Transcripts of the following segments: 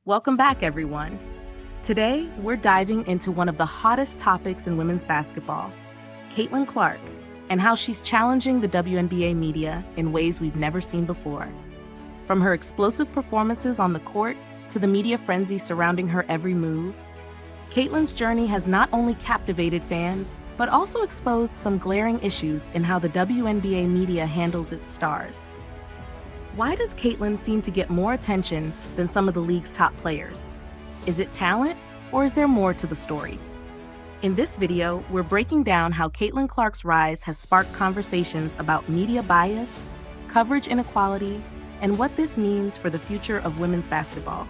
Welcome back, everyone. Today, we're diving into one of the hottest topics in women's basketball, Caitlin Clark, and how she's challenging the WNBA media in ways we've never seen before. From her explosive performances on the court to the media frenzy surrounding her every move, Caitlin's journey has not only captivated fans, but also exposed some glaring issues in how the WNBA media handles its stars. Why does Caitlin seem to get more attention than some of the league's top players? Is it talent, or is there more to the story? In this video, we're breaking down how Caitlin Clark's rise has sparked conversations about media bias, coverage inequality, and what this means for the future of women's basketball.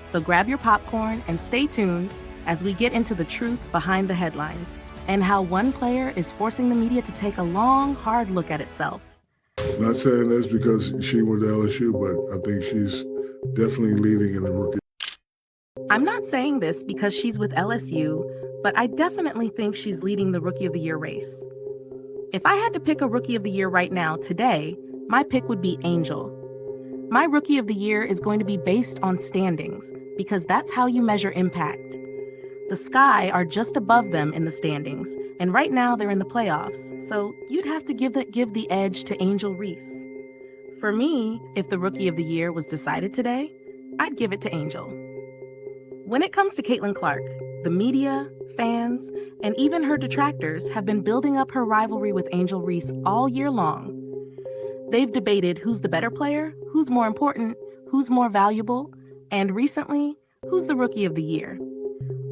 So grab your popcorn and stay tuned as we get into the truth behind the headlines and how one player is forcing the media to take a long, hard look at itself. Not saying this because she went to LSU, but I think she's definitely leading in the rookie. I'm not saying this because she's with LSU, but I definitely think she's leading the Rookie of the Year race. If I had to pick a Rookie of the Year right now, today, my pick would be Angel. My Rookie of the Year is going to be based on standings because that's how you measure impact. The Sky are just above them in the standings, and right now they're in the playoffs, so you'd have to give the edge to Angel Reese. For me, if the Rookie of the Year was decided today, I'd give it to Angel. When it comes to Caitlin Clark, the media, fans, and even her detractors have been building up her rivalry with Angel Reese all year long. They've debated who's the better player, who's more important, who's more valuable, and recently, who's the Rookie of the Year.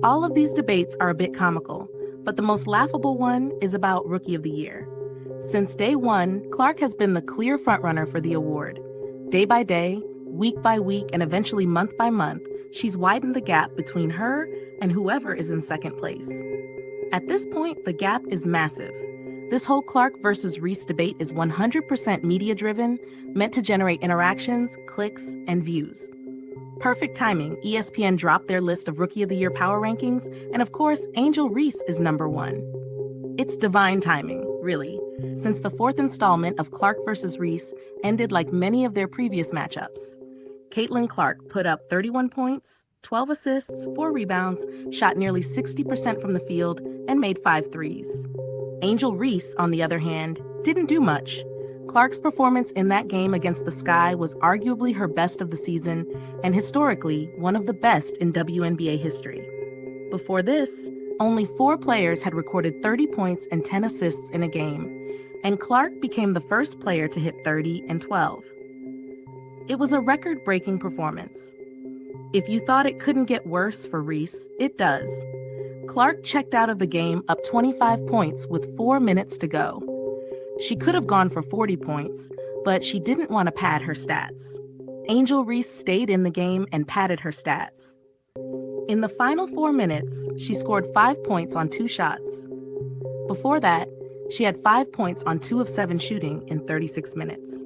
All of these debates are a bit comical, but the most laughable one is about Rookie of the Year. Since day one, Clark has been the clear frontrunner for the award. Day by day, week by week, and eventually month by month, she's widened the gap between her and whoever is in second place. At this point, the gap is massive. This whole Clark versus Reese debate is 100% media-driven, meant to generate interactions, clicks, and views. Perfect timing, ESPN dropped their list of Rookie of the Year power rankings, and of course, Angel Reese is number one. It's divine timing, really, since the fourth installment of Clark vs. Reese ended like many of their previous matchups. Caitlin Clark put up 31 points, 12 assists, 4 rebounds, shot nearly 60% from the field, and made 5 threes. Angel Reese, on the other hand, didn't do much. Clark's performance in that game against the Sky was arguably her best of the season and historically one of the best in WNBA history. Before this, only 4 players had recorded 30 points and 10 assists in a game, and Clark became the first player to hit 30 and 12. It was a record-breaking performance. If you thought it couldn't get worse for Reese, it does. Clark checked out of the game up 25 points with 4 minutes to go. She could have gone for 40 points, but she didn't want to pad her stats. Angel Reese stayed in the game and padded her stats. In the final 4 minutes, she scored 5 points on 2 shots. Before that, she had 5 points on 2 of 7 shooting in 36 minutes.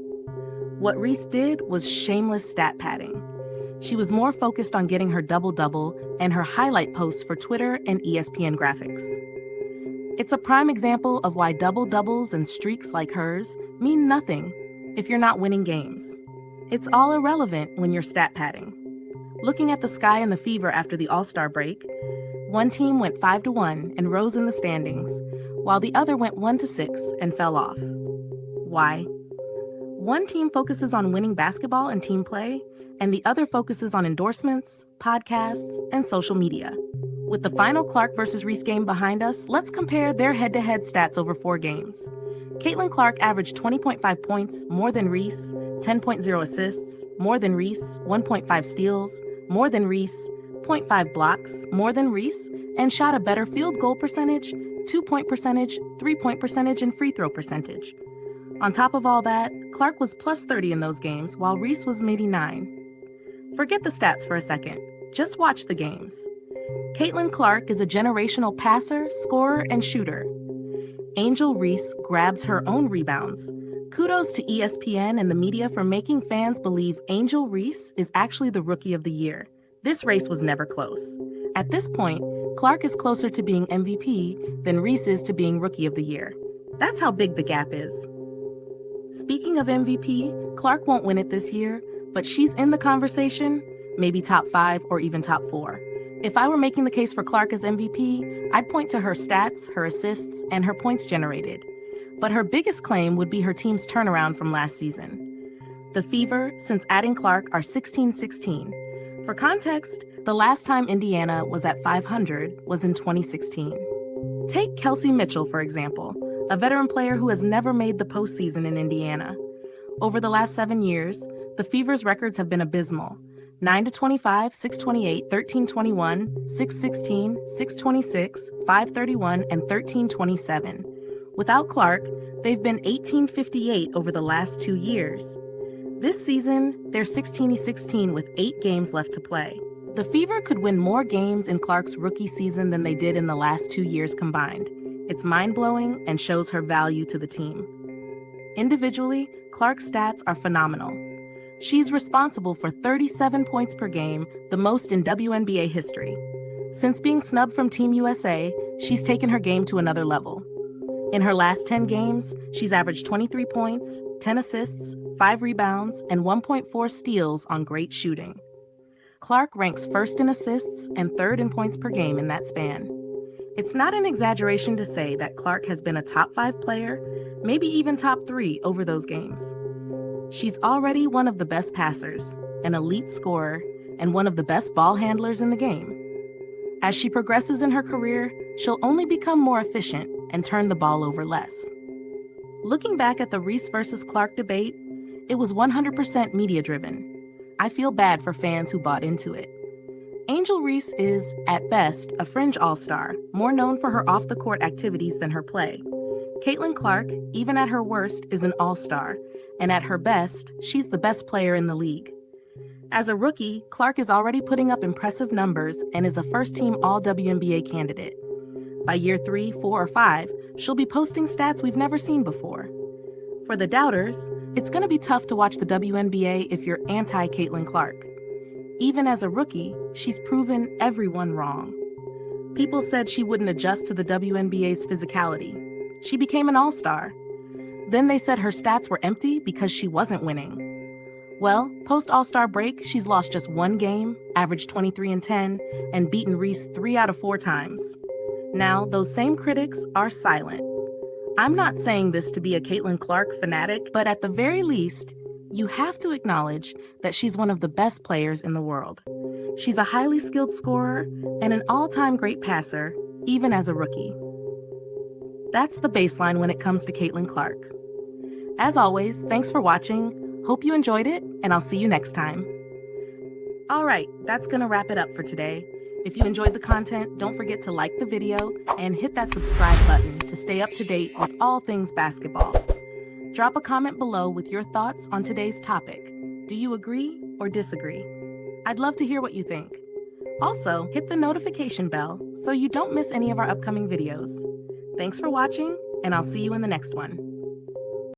What Reese did was shameless stat padding. She was more focused on getting her double-double and her highlight posts for Twitter and ESPN graphics. It's a prime example of why double-doubles and streaks like hers mean nothing if you're not winning games. It's all irrelevant when you're stat padding. Looking at the Sky and the Fever after the All-Star break, one team went 5-1 and rose in the standings, while the other went 1-6 and fell off. Why? One team focuses on winning basketball and team play, and the other focuses on endorsements, podcasts, and social media. With the final Clark vs. Reese game behind us, let's compare their head-to-head stats over 4 games. Caitlin Clark averaged 20.5 points, more than Reese, 10.0 assists, more than Reese, 1.5 steals, more than Reese, 0.5 blocks, more than Reese, and shot a better field goal percentage, 2-point percentage, 3-point percentage, and free throw percentage. On top of all that, Clark was plus 30 in those games, while Reese was maybe 9. Forget the stats for a second. Just watch the games. Caitlin Clark is a generational passer, scorer, and shooter. Angel Reese grabs her own rebounds. Kudos to ESPN and the media for making fans believe Angel Reese is actually the Rookie of the Year. This race was never close. At this point, Clark is closer to being MVP than Reese is to being Rookie of the Year. That's how big the gap is. Speaking of MVP, Clark won't win it this year, but she's in the conversation maybe top 5 or even top 4. If I were making the case for Clark as MVP, I'd point to her stats, her assists, and her points generated. But her biggest claim would be her team's turnaround from last season. The Fever, since adding Clark, are 16-16. For context, the last time Indiana was at 500 was in 2016. Take Kelsey Mitchell, for example, a veteran player who has never made the postseason in Indiana. Over the last 7 years, the Fever's records have been abysmal. 9-25, 6-28, 13-21, 6-16, 6-26, 5-31, and 13-27. Without Clark, they've been 18-58 over the last 2 years. This season, they're 16-16 with 8 games left to play. The Fever could win more games in Clark's rookie season than they did in the last 2 years combined. It's mind-blowing and shows her value to the team. Individually, Clark's stats are phenomenal. She's responsible for 37 points per game, the most in WNBA history. Since being snubbed from Team USA, she's taken her game to another level. In her last 10 games, she's averaged 23 points, 10 assists, 5 rebounds, and 1.4 steals on great shooting. Clark ranks first in assists and third in points per game in that span. It's not an exaggeration to say that Clark has been a top 5 player, maybe even top 3 over those games. She's already one of the best passers, an elite scorer, and one of the best ball handlers in the game. As she progresses in her career, she'll only become more efficient and turn the ball over less. Looking back at the Reese versus Clark debate, it was 100% media-driven. I feel bad for fans who bought into it. Angel Reese is, at best, a fringe all-star, more known for her off-the-court activities than her play. Caitlin Clark, even at her worst, is an all-star, and at her best, she's the best player in the league. As a rookie, Clark is already putting up impressive numbers and is a first-team All-WNBA candidate. By year 3, 4, or 5, she'll be posting stats we've never seen before. For the doubters, it's going to be tough to watch the WNBA if you're anti-Caitlin Clark. Even as a rookie, she's proven everyone wrong. People said she wouldn't adjust to the WNBA's physicality. She became an all-star. Then they said her stats were empty because she wasn't winning. Well, post-All-Star break, she's lost just 1 game, averaged 23-10, and beaten Reese 3 out of 4 times. Now, those same critics are silent. I'm not saying this to be a Caitlin Clark fanatic, but at the very least, you have to acknowledge that she's one of the best players in the world. She's a highly skilled scorer and an all-time great passer, even as a rookie. That's the baseline when it comes to Caitlin Clark. As always, thanks for watching. Hope you enjoyed it, and I'll see you next time. All right, that's gonna wrap it up for today. If you enjoyed the content, don't forget to like the video and hit that subscribe button to stay up to date with all things basketball. Drop a comment below with your thoughts on today's topic. Do you agree or disagree? I'd love to hear what you think. Also, hit the notification bell so you don't miss any of our upcoming videos. Thanks for watching, and I'll see you in the next one.